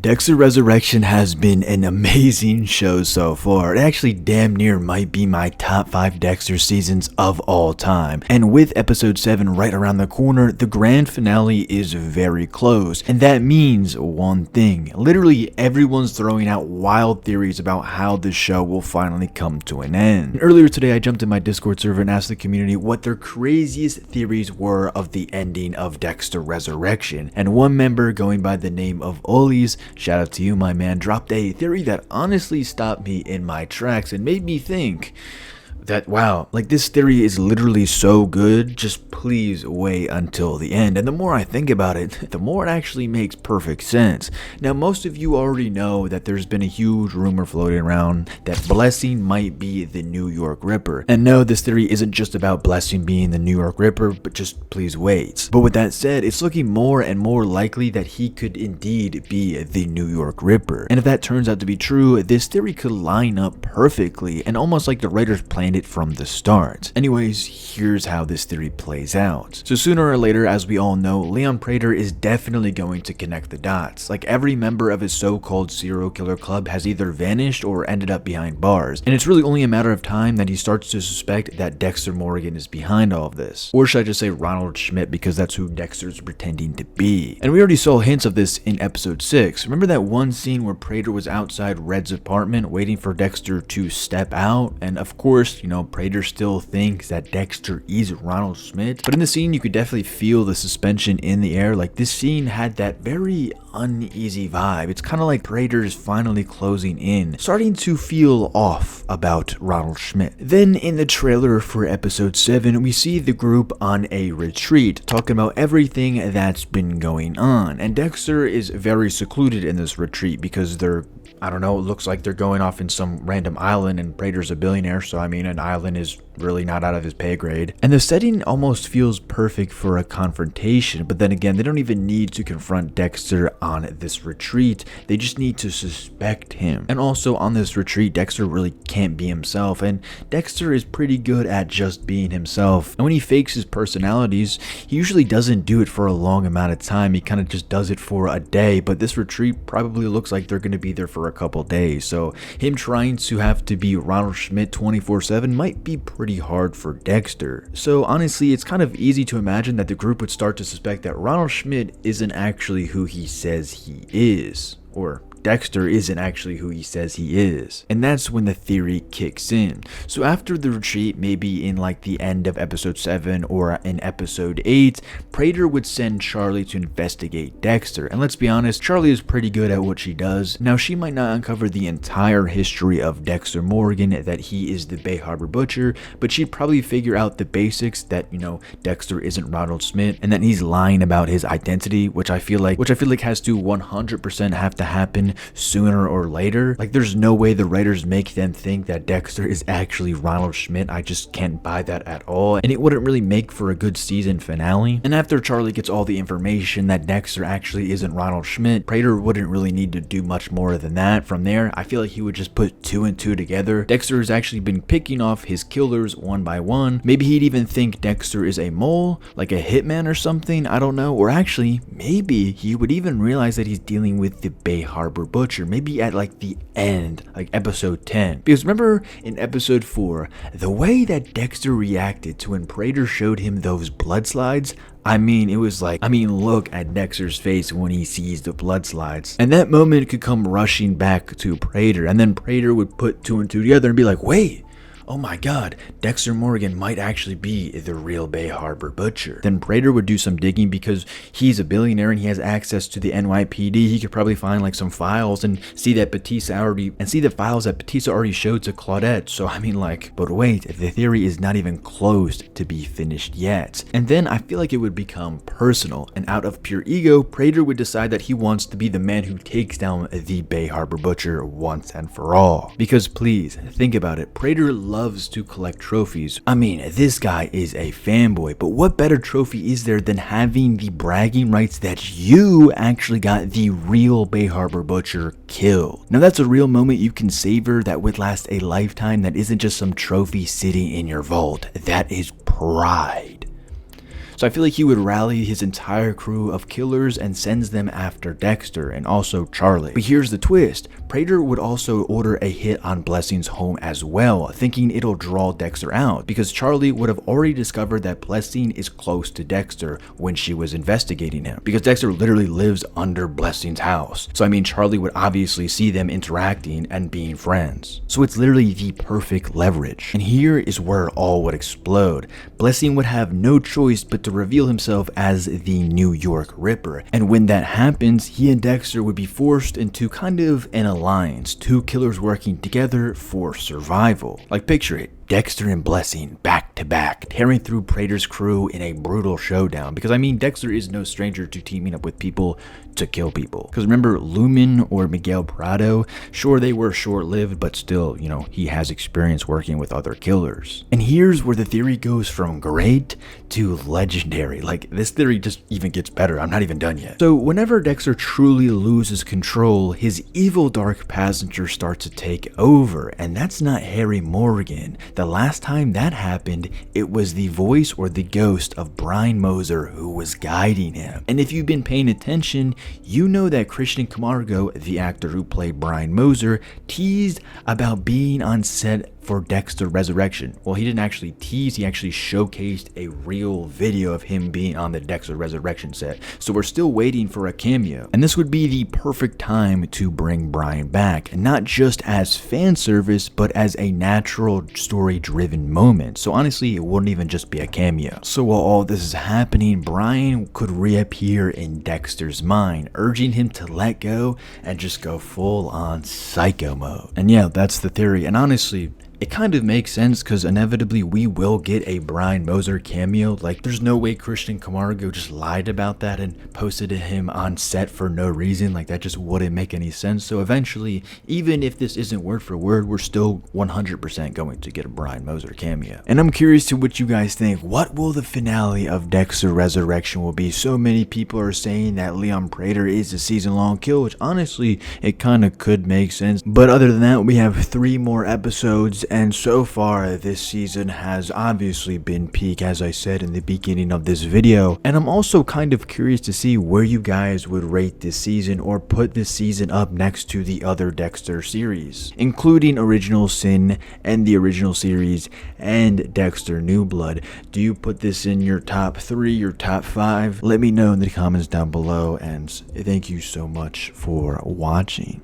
Dexter Resurrection has been an amazing show so far. It actually damn near might be my top 5 Dexter seasons of all time. And with episode 7 right around the corner, the grand finale is very close. And that means one thing. Literally everyone's throwing out wild theories about how this show will finally come to an end. And earlier today I jumped in my Discord server and asked the community what their craziest theories were of the ending of Dexter Resurrection. And one member going by the name of Ollie's, shout out to you, my man, dropped a theory that honestly stopped me in my tracks and made me think that, wow, like this theory is literally so good, just please wait until the end. And the more I think about it, the more it actually makes perfect sense. Now, most of you already know that there's been a huge rumor floating around that Blessing might be the New York Ripper. And no, this theory isn't just about Blessing being the New York Ripper, but just please wait. But with that said, it's looking more and more likely that he could indeed be the New York Ripper. And if that turns out to be true, this theory could line up perfectly and almost like the writers planned it from the start. Anyways, here's how this theory plays out. So sooner or later, as we all know, Leon Prater is definitely going to connect the dots. Like every member of his so-called serial killer club has either vanished or ended up behind bars. And it's really only a matter of time that he starts to suspect that Dexter Morgan is behind all of this. Or should I just say Ronald Schmidt, because that's who Dexter's pretending to be. And we already saw hints of this in episode 6. Remember that one scene where Prater was outside Red's apartment waiting for Dexter to step out? And of course, Prater still thinks that Dexter is Ronald Schmidt. But in the scene, you could definitely feel the suspension in the air. Like this scene had that very uneasy vibe. It's kind of like Prater is finally closing in, starting to feel off about Ronald Schmidt. Then in the trailer for episode 7, we see the group on a retreat, talking about everything that's been going on. And Dexter is very secluded in this retreat because they're, I don't know, it looks like they're going off in some random island, and Prater's a billionaire, so I mean, an island is really not out of his pay grade. And the setting almost feels perfect for a confrontation, but then again, they don't even need to confront Dexter on this retreat. They just need to suspect him. And also on this retreat, Dexter really can't be himself, and Dexter is pretty good at just being himself. And when he fakes his personalities, he usually doesn't do it for a long amount of time. He kind of just does it for a day, but this retreat probably looks like they're going to be there for a couple days. So him trying to have to be Ronald Schmidt 24/7 might be pretty hard for Dexter. So honestly, it's kind of easy to imagine that the group would start to suspect that Ronald Schmidt isn't actually who he says he is, or Dexter isn't actually who he says he is. And that's when the theory kicks in. So after the retreat, maybe in like the end of episode 7 or in episode 8, Prater would send Charlie to investigate Dexter. And let's be honest, Charlie is pretty good at what she does. Now, she might not uncover the entire history of Dexter Morgan, that he is the Bay Harbor Butcher, but she'd probably figure out the basics that, Dexter isn't Ronald Schmidt and that he's lying about his identity, which I feel like has to 100% have to happen sooner or later. Like there's no way the writers make them think that Dexter is actually Ronald Schmidt. I just can't buy that at all, and it wouldn't really make for a good season finale. And after Charlie gets all the information that Dexter actually isn't Ronald Schmidt, Prater wouldn't really need to do much more than that. From there, I feel like he would just put 2 and 2 together. Dexter has actually been picking off his killers one by one. Maybe he'd even think Dexter is a mole, like a hitman or something, I don't know. Or actually, maybe he would even realize that he's dealing with the Bay Harbor Butcher, maybe at like the end, like episode 10. Because remember in episode 4, the way that Dexter reacted to when Prater showed him those blood slides, it was like, look at Dexter's face when he sees the blood slides. And that moment could come rushing back to Prater, and then Prater would put 2 and 2 together and be like, wait, oh my god, Dexter Morgan might actually be the real Bay Harbor Butcher. Then Prater would do some digging because he's a billionaire and he has access to the NYPD. He could probably find like some files and see that the files that Batista already showed to Claudette. So but wait, the theory is not even close to be finished yet. And then I feel like it would become personal, and out of pure ego, Prater would decide that he wants to be the man who takes down the Bay Harbor Butcher once and for all. Because please, think about it, Prater loves to collect trophies. This guy is a fanboy, but what better trophy is there than having the bragging rights that you actually got the real Bay Harbor Butcher killed? Now that's a real moment you can savor that would last a lifetime. That isn't just some trophy sitting in your vault. That is pride. So I feel like he would rally his entire crew of killers and sends them after Dexter and also Charlie. But here's the twist. Prater would also order a hit on Blessing's home as well, thinking it'll draw Dexter out, because Charlie would have already discovered that Blessing is close to Dexter when she was investigating him, because Dexter literally lives under Blessing's house. So I mean, Charlie would obviously see them interacting and being friends. So it's literally the perfect leverage. And here is where all would explode. Blessing would have no choice but to reveal himself as the New York Ripper. And when that happens, he and Dexter would be forced into kind of an alliance, two killers working together for survival. Like, picture it. Dexter and Blessing back to back, tearing through Prater's crew in a brutal showdown. Because I mean, Dexter is no stranger to teaming up with people to kill people. Because remember Lumen or Miguel Prado? Sure, they were short-lived, but still, you know, he has experience working with other killers. And here's where the theory goes from great to legendary. Like, this theory just even gets better. I'm not even done yet. So whenever Dexter truly loses control, his evil dark passenger starts to take over. And that's not Harry Morgan. The last time that happened, it was the voice or the ghost of Brian Moser who was guiding him. And if you've been paying attention, you know that Christian Camargo, the actor who played Brian Moser, teased about being on set for Dexter Resurrection. Well, he didn't actually tease, he actually showcased a real video of him being on the Dexter Resurrection set. So we're still waiting for a cameo. And this would be the perfect time to bring Brian back, and not just as fan service, but as a natural story-driven moment. So honestly, it wouldn't even just be a cameo. So while all this is happening, Brian could reappear in Dexter's mind, urging him to let go and just go full on psycho mode. And yeah, that's the theory. And honestly, it kind of makes sense, because inevitably we will get a Brian Moser cameo. Like, there's no way Christian Camargo just lied about that and posted him on set for no reason. Like, that just wouldn't make any sense. So eventually, even if this isn't word for word, we're still 100% going to get a Brian Moser cameo. And I'm curious to what you guys think. What will the finale of Dexter Resurrection will be? So many people are saying that Leon Prater is a season-long kill, which honestly, it kind of could make sense. But other than that, we have 3 more episodes. And so far, this season has obviously been peak, as I said in the beginning of this video. And I'm also kind of curious to see where you guys would rate this season, or put this season up next to the other Dexter series, including Original Sin and the original series and Dexter New Blood. Do you put this in your top 3, your top 5? Let me know in the comments down below, and thank you so much for watching.